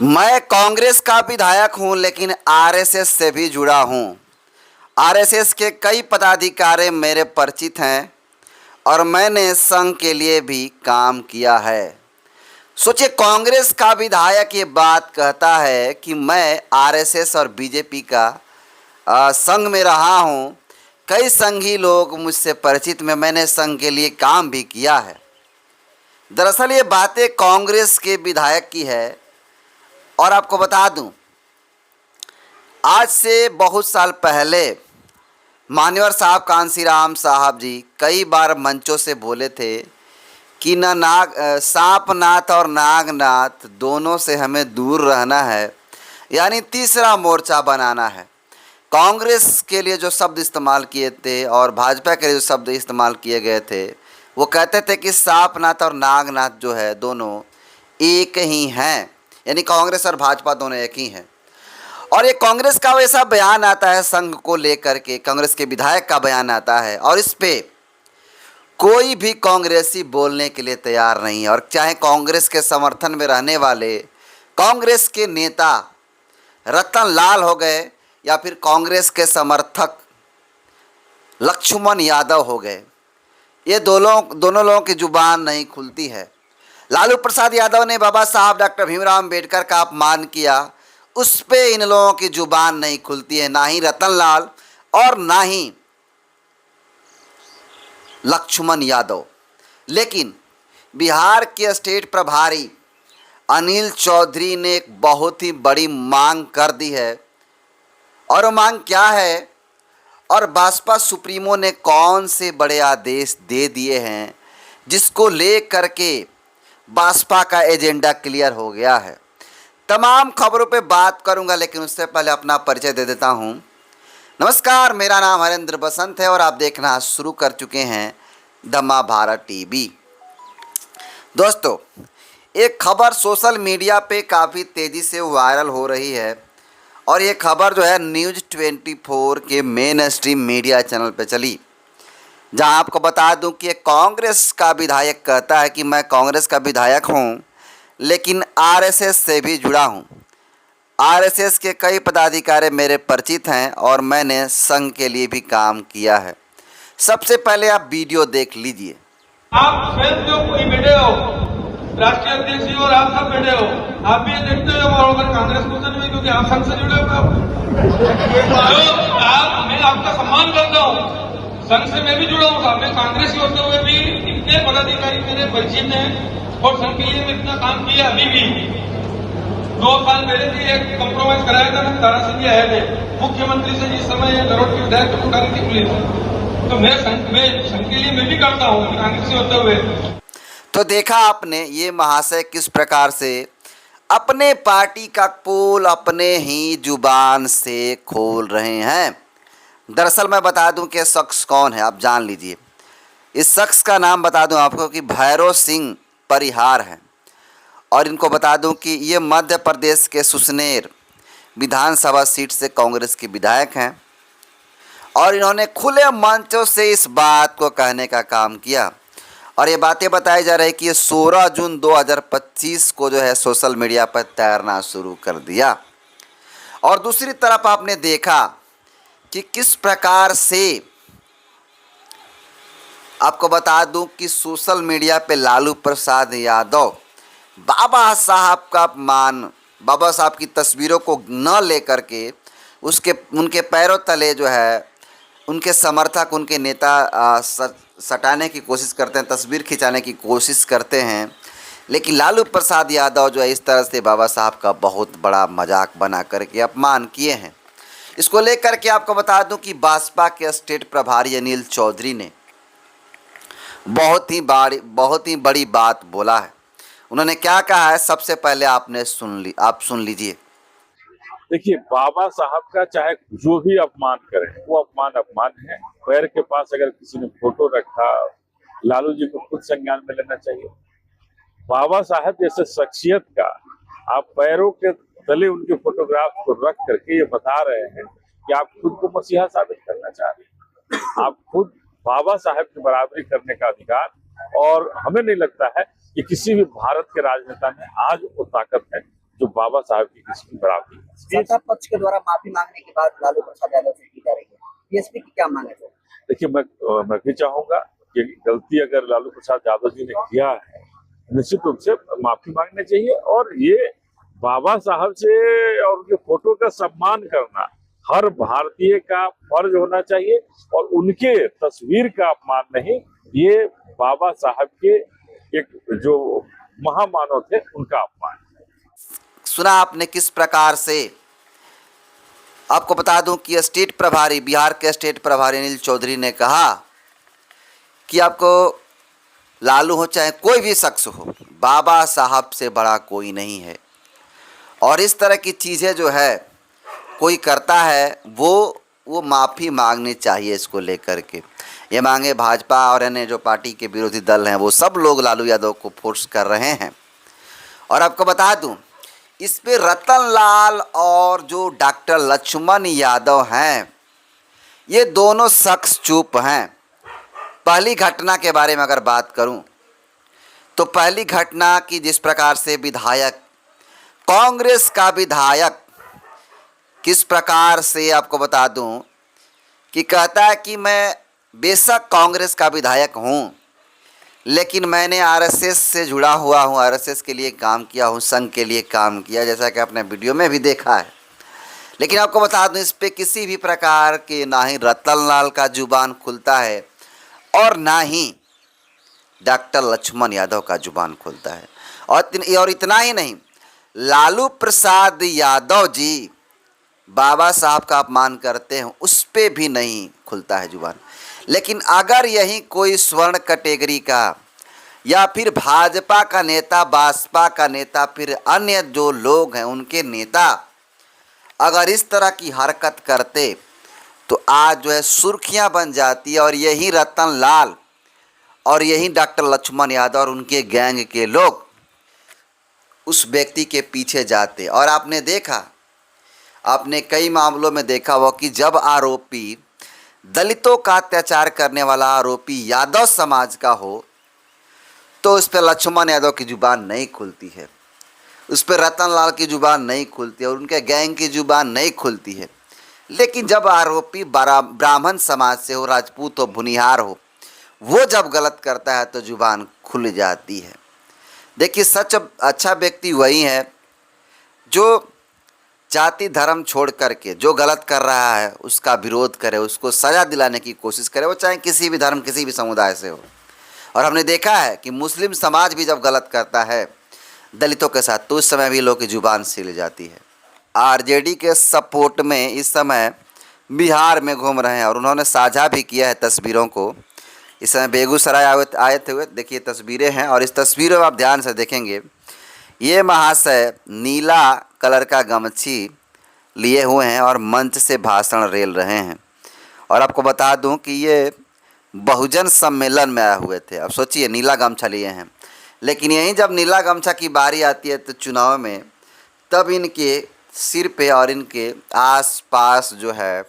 मैं कांग्रेस का विधायक हूं, लेकिन आरएसएस से भी जुड़ा हूं। आरएसएस के कई पदाधिकारी मेरे परिचित हैं और मैंने संघ के लिए भी काम किया है। सोचिए, कांग्रेस का विधायक ये बात कहता है कि मैं आरएसएस और बीजेपी का संघ में रहा हूं। कई संघी लोग मुझसे परिचित में, मैंने संघ के लिए काम भी किया है। दरअसल ये बातें कांग्रेस के विधायक की है। और आपको बता दूं, आज से बहुत साल पहले मान्यवर साहब कांशीराम साहब जी कई बार मंचों से बोले थे कि सांपनाथ और नागनाथ दोनों से हमें दूर रहना है, यानी तीसरा मोर्चा बनाना है। कांग्रेस के लिए जो शब्द इस्तेमाल किए थे और भाजपा के लिए जो शब्द इस्तेमाल किए गए थे, वो कहते थे कि सांपनाथ और नागनाथ जो है दोनों एक ही हैं, यानी कांग्रेस और भाजपा दोनों एक ही हैं। और ये कांग्रेस का वैसा बयान आता है संघ को लेकर के, कांग्रेस के विधायक का बयान आता है और इस पे कोई भी कांग्रेसी बोलने के लिए तैयार नहीं है। और चाहे कांग्रेस के समर्थन में रहने वाले कांग्रेस के नेता रतन लाल हो गए या फिर कांग्रेस के समर्थक लक्ष्मण यादव हो गए, ये दोनों लोगों की जुबान नहीं खुलती है। लालू प्रसाद यादव ने बाबा साहब डॉक्टर भीमराव अम्बेडकर का अपमान किया, उस पे इन लोगों की जुबान नहीं खुलती है, ना ही रतन लाल और ना ही लक्ष्मण यादव। लेकिन बिहार के स्टेट प्रभारी अनिल चौधरी ने एक बहुत ही बड़ी मांग कर दी है। और वो मांग क्या है और बसपा सुप्रीमो ने कौन से बड़े आदेश दे दिए हैं जिसको ले करके बसपा का एजेंडा क्लियर हो गया है। तमाम खबरों पे बात करूंगा, लेकिन उससे पहले अपना परिचय दे देता हूं। नमस्कार, मेरा नाम हरेंद्र बसंत है और आप देखना शुरू कर चुके हैं द महाभारत टीवी। दोस्तों, एक खबर सोशल मीडिया पे काफ़ी तेज़ी से वायरल हो रही है और ये खबर जो है न्यूज़ 24 के मेन स्ट्रीम मीडिया चैनल पे चली, जहां आपको बता दूं कि एक कांग्रेस का विधायक कहता है कि मैं कांग्रेस का विधायक हूं, लेकिन आरएसएस से भी जुड़ा हूं। आरएसएस के कई पदाधिकारी मेरे परिचित हैं और मैंने संघ के लिए भी काम किया है। सबसे पहले आप वीडियो देख लीजिए। आप स्वयं जो कोई बैठे हो, राष्ट्रीय अध्यक्ष जी और आप सब बैठे हो, आप भी ये देखते हो अगर कांग्रेस को में, क्योंकि आप संघ से जुड़े हो। मैं आपका सम्मान करता हूँ, संघ से मैं भी जुड़ा हूँ। मैं कांग्रेसी होते हुए भी इतने पदाधिकारी मेरे परिचित हैं और संघ के लिए मैं इतना काम किया। अभी भी 2 साल पहले भी एक कॉम्प्रोमाइज कराया था, धारासिंह आए थे मुख्यमंत्री से, जिस समय गरोड़ की विधायक उठा रही थी पुलिस। तो मैं संघ के लिए मैं भी करता हूँ कांग्रेसी होते हुए। तो देखा आपने, ये महाशय किस प्रकार से अपने पार्टी का पोल अपने ही जुबान से खोल रहे हैं। दरअसल मैं बता दूं कि शख्स कौन है, आप जान लीजिए। इस शख्स का नाम बता दूं आपको कि भैरव सिंह परिहार है और इनको बता दूं कि ये मध्य प्रदेश के सुसनेर विधानसभा सीट से कांग्रेस के विधायक हैं और इन्होंने खुले मंचों से इस बात को कहने का काम किया। और ये बातें बताई जा रही कि ये 16 जून 2025 को जो है सोशल मीडिया पर तैरना शुरू कर दिया। और दूसरी तरफ आपने देखा कि किस प्रकार से, आपको बता दूं कि सोशल मीडिया पे लालू प्रसाद यादव बाबा साहब का अपमान, बाबा साहब की तस्वीरों को न लेकर के उनके पैरों तले जो है उनके समर्थक, उनके नेता सटाने की कोशिश करते हैं, तस्वीर खिंचाने की कोशिश करते हैं। लेकिन लालू प्रसाद यादव जो है इस तरह से बाबा साहब का बहुत बड़ा मजाक बना करके अपमान किए हैं। इसको लेकर के आपको बता दूं कि बसपा के स्टेट प्रभारी अनिल चौधरी ने बहुत ही बड़ी बात बोला है। उन्होंने क्या कहा है, सबसे पहले आप सुन लीजिए। देखिए, बाबा साहब का चाहे जो भी अपमान करें, वो अपमान है। पैर के पास अगर किसी ने फोटो रखा, लालू जी को खुद संज्ञान में लेना चाहिए। बाबा साहब जैसे शख्सियत का आप पैरों के तले उनके फोटोग्राफ को रख करके ये बता रहे हैं कि आप खुद को मसीहा साबित करना चाह रहे हैं। आप खुद बाबा साहब की बराबरी करने का अधिकार, और हमें नहीं लगता है कि किसी भी भारत के राजनेता में आज वो ताकत है जो बाबा साहब की किसी की बराबरी नहीं। सत्ता पक्ष के द्वारा माफी मांगने के बाद लालू प्रसाद यादव से की जा रही है, बीएसपी की क्या मांग है सर? देखिए, मैं भी चाहूंगा कि गलती अगर लालू प्रसाद यादव जी ने किया है, निश्चित रूप से माफी मांगनी चाहिए। और ये बाबा साहब से और उनके फोटो का सम्मान करना हर भारतीय का फर्ज होना चाहिए, और उनके तस्वीर का अपमान नहीं, ये बाबा साहब के एक जो महामानव थे उनका अपमान। सुना आपने किस प्रकार से। आपको बता दूं कि स्टेट प्रभारी, बिहार के स्टेट प्रभारी अनिल चौधरी ने कहा कि आपको लालू हो चाहे कोई भी शख्स हो, बाबा साहब से बड़ा कोई नहीं है। और इस तरह की चीज़ें जो है कोई करता है वो माफ़ी मांगनी चाहिए इसको लेकर के। ये मांगे भाजपा और अन्य जो पार्टी के विरोधी दल हैं वो सब लोग लालू यादव को फोर्स कर रहे हैं। और आपको बता दूं, इस पे रतन लाल और जो डॉक्टर लक्ष्मण यादव हैं, ये दोनों शख्स चुप हैं। पहली घटना के बारे में अगर बात करूं तो पहली घटना की जिस प्रकार से विधायक, कांग्रेस का विधायक किस प्रकार से, आपको बता दूं कि कहता है कि मैं बेशक कांग्रेस का विधायक हूं, लेकिन मैंने आरएसएस से जुड़ा हुआ हूं, आरएसएस के लिए काम किया हूं, संघ के लिए काम किया, जैसा कि आपने वीडियो में भी देखा है। लेकिन आपको बता दूं, इस पे किसी भी प्रकार के ना ही रतन लाल का जुबान खुलता है और ना ही डॉक्टर लक्ष्मण यादव का जुबान खुलता है। और इतना ही नहीं, लालू प्रसाद यादव जी बाबा साहब का अपमान करते हैं, उस पे भी नहीं खुलता है जुबान। लेकिन अगर यही कोई स्वर्ण कैटेगरी का या फिर भाजपा का नेता, बसपा का नेता, फिर अन्य जो लोग हैं उनके नेता अगर इस तरह की हरकत करते तो आज जो है सुर्खियां बन जाती है, और यही रतन लाल और यही डॉक्टर लक्ष्मण यादव और उनके गैंग के लोग उस व्यक्ति के पीछे जाते। और आपने देखा, आपने कई मामलों में देखा हुआ कि जब आरोपी दलितों का अत्याचार करने वाला आरोपी यादव समाज का हो तो उस पर लक्ष्मण यादव की जुबान नहीं खुलती है, उस पर रतन लाल की जुबान नहीं खुलती है और उनके गैंग की जुबान नहीं खुलती है। लेकिन जब आरोपी ब्राह्मण समाज से हो, राजपूत हो, भुनिहार हो, वो जब गलत करता है तो जुबान खुल जाती है। देखिए, सच अच्छा व्यक्ति वही है जो जाति धर्म छोड़ करके जो गलत कर रहा है उसका विरोध करे, उसको सज़ा दिलाने की कोशिश करे, वो चाहे किसी भी धर्म, किसी भी समुदाय से हो। और हमने देखा है कि मुस्लिम समाज भी जब गलत करता है दलितों के साथ तो उस समय भी लोगों की जुबान सिल जाती है। आरजेडी के सपोर्ट में इस समय बिहार में घूम रहे हैं और उन्होंने साझा भी किया है तस्वीरों को। इस समय बेगूसराय आए थे, देखिए तस्वीरें हैं, और इस तस्वीरों में आप ध्यान से देखेंगे ये महाशय नीला कलर का गमछी लिए हुए हैं और मंच से भाषण रेल रहे हैं। और आपको बता दूं कि ये बहुजन सम्मेलन में आए हुए थे। अब सोचिए, नीला गमछा लिए हैं, लेकिन यहीं जब नीला गमछा की बारी आती है तो चुनाव में, तब इनके सिर पे और इनके आसपास जो है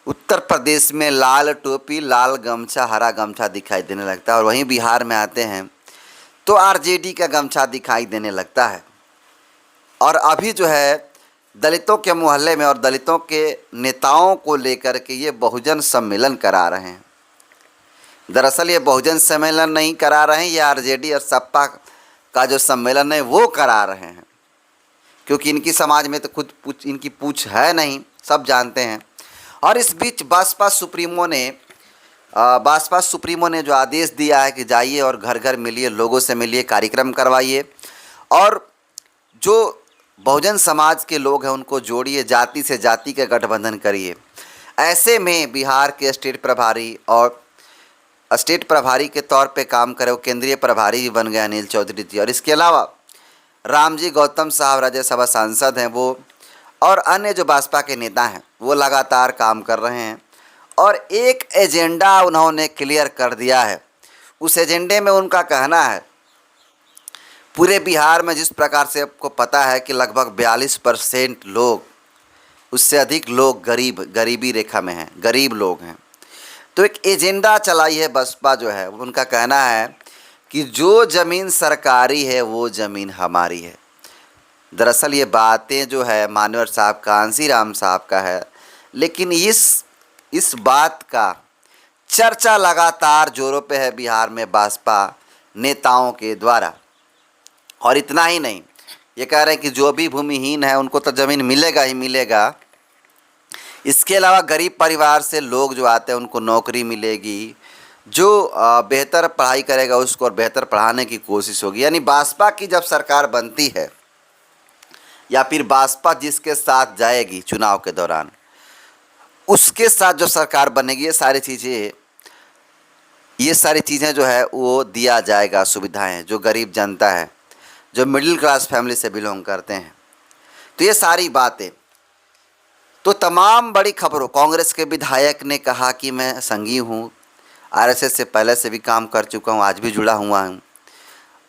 उत्तर प्रदेश में लाल टोपी, लाल गमछा, हरा गमछा दिखाई देने लगता है। और वहीं बिहार में आते हैं तो आरजेडी का गमछा दिखाई देने लगता है। और अभी जो है दलितों के मोहल्ले में और दलितों के नेताओं को लेकर के ये बहुजन सम्मेलन करा रहे हैं। दरअसल ये बहुजन सम्मेलन नहीं करा रहे हैं, ये आरजेडी और सपा का जो सम्मेलन है वो करा रहे हैं, क्योंकि इनकी समाज में तो खुद इनकी पूछ है नहीं, सब जानते हैं। और इस बीच बसपा सुप्रीमो ने जो आदेश दिया है कि जाइए और घर घर मिलिए, लोगों से मिलिए, कार्यक्रम करवाइए और जो बहुजन समाज के लोग हैं उनको जोड़िए, जाति से जाति का गठबंधन करिए। ऐसे में बिहार के स्टेट प्रभारी और स्टेट प्रभारी के तौर पे काम करे वो केंद्रीय प्रभारी भी बन गए अनिल चौधरी जी। और इसके अलावा रामजी गौतम साहब राज्यसभा सांसद हैं वो, और अन्य जो भाजपा के नेता हैं वो लगातार काम कर रहे हैं। और एक एजेंडा उन्होंने क्लियर कर दिया है। उस एजेंडे में उनका कहना है, पूरे बिहार में जिस प्रकार से आपको पता है कि लगभग 42% लोग, उससे अधिक लोग गरीबी रेखा में हैं, गरीब लोग हैं। तो एक एजेंडा चलाई है बसपा जो है, उनका कहना है कि जो ज़मीन सरकारी है वो ज़मीन हमारी है, दरअसल ये बातें जो है मान्यवर साहब का, कांशीराम साहब का है, लेकिन इस बात का चर्चा लगातार जोरों पे है बिहार में भाजपा नेताओं के द्वारा। और इतना ही नहीं, ये कह रहे हैं कि जो भी भूमिहीन है उनको तो ज़मीन मिलेगा ही मिलेगा। इसके अलावा गरीब परिवार से लोग जो आते हैं उनको नौकरी मिलेगी, जो बेहतर पढ़ाई करेगा उसको और बेहतर पढ़ाने की कोशिश होगी। यानी भाजपा की जब सरकार बनती है या फिर भाजपा जिसके साथ जाएगी चुनाव के दौरान, उसके साथ जो सरकार बनेगी, ये सारी चीज़ें जो है वो दिया जाएगा, सुविधाएं जो गरीब जनता है, जो मिडिल क्लास फैमिली से बिलोंग करते हैं। तो ये सारी बातें, तो तमाम बड़ी खबरों, कांग्रेस के विधायक ने कहा कि मैं संघी हूँ, आरएसएस से पहले से भी काम कर चुका हूँ, आज भी जुड़ा हुआ हूँ।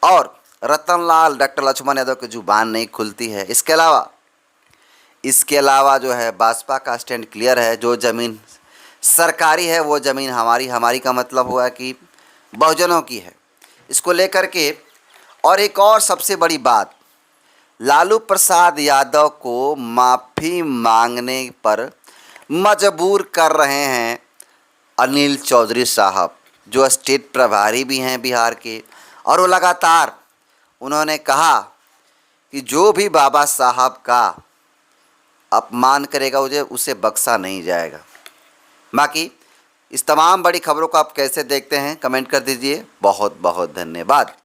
और रतनलाल डॉक्टर लक्ष्मण यादव की जुबान नहीं खुलती है। इसके अलावा जो है भाजपा का स्टैंड क्लियर है, जो ज़मीन सरकारी है वो ज़मीन हमारी का मतलब हुआ कि बहुजनों की है। इसको लेकर के और एक और सबसे बड़ी बात, लालू प्रसाद यादव को माफ़ी मांगने पर मजबूर कर रहे हैं अनिल चौधरी साहब, जो स्टेट प्रभारी भी हैं बिहार के। और वो लगातार उन्होंने कहा कि जो भी बाबा साहब का अपमान करेगा उसे बख्शा नहीं जाएगा। बाकी इस तमाम बड़ी खबरों को आप कैसे देखते हैं कमेंट कर दीजिए। बहुत बहुत धन्यवाद।